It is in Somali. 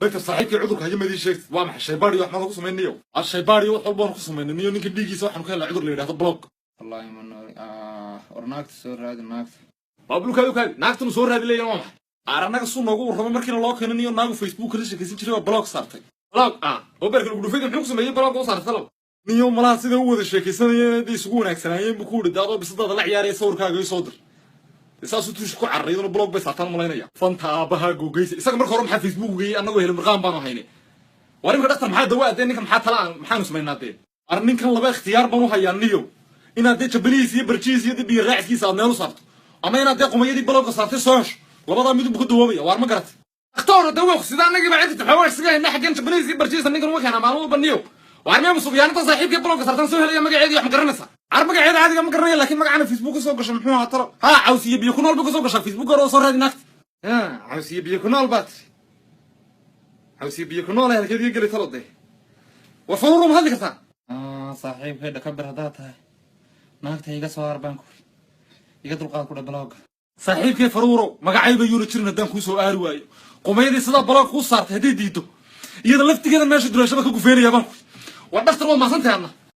دكتور صاحبك عذرك هجم دي شيء وامح الشيباري واحنا نقص منيو الشيباري وحبون نقص منيو نينك ديجيس waxaan ku helaa cudur la yiraahdo block wallahi man ornaagta soo raadi naagta babluka naagtu soo raadi leeyahay waxa aranaga soo noogu warramo markii loo keenayo naagu Facebook la sheekaysan jiray block saartay block oo barka lagu dhufay muxuu sameeyay block oo saartay niyo malaha sida uu wada sheekaysanayay isugu wanaagsanayeen buu ku dhigay bisada la ciyaaraya sawirkaaga soo dir isaasu tuush ku carreeyay blog bay saataan malaynaya fanta abaha googaysa isaga markii hore maxaa Facebook geeyay anagu helin marqaan baan haynay warinka dhaqtar maxaa dawaad ninka maxaa talaan maxaan ismaynaatay arninkan laba ikhtiyaar baan u hayaan niyo inaad jabaliis iyo barjiis iyo dhir raackiisa aad meel u saarto ama inaad qomayadii blog saartay soosh labada mid ku dawoobaya waar ma garat اختار دواق سيدا نجي بعد تحاول سجاه نحن جنش بليز يبرجيس نيجي نروح أنا معلومة بنيو وعرمي مصبيان أنت صاحب كي بلوك صارتن سوي هلا مجا عادي إحنا قرنسا عارف مجا عادي ما قرنيا لكن مجا عنا فيسبوك سوق عشان محمود عطرة عاوز يبي يكون البوك سوق عشان فيسبوك رأس صار هذه نكت عاوز يبي يكون البات عاوز يبي يكون الله هالكذي يقول ثلاث ده وفورهم هذه كذا صاحب هذا كبر هذاتها نكت هيجا صار بانكو يقدر قاعد كده بلوك صاحب كي فرورو مجا عيب يورتشرنا دام كوسو أروي قوميدي صدا بلاك كوس صارت هدي ديتو يلا لفت كده ماشي دروشة بكو فيري يا بانكو ودكتور ما صنت يا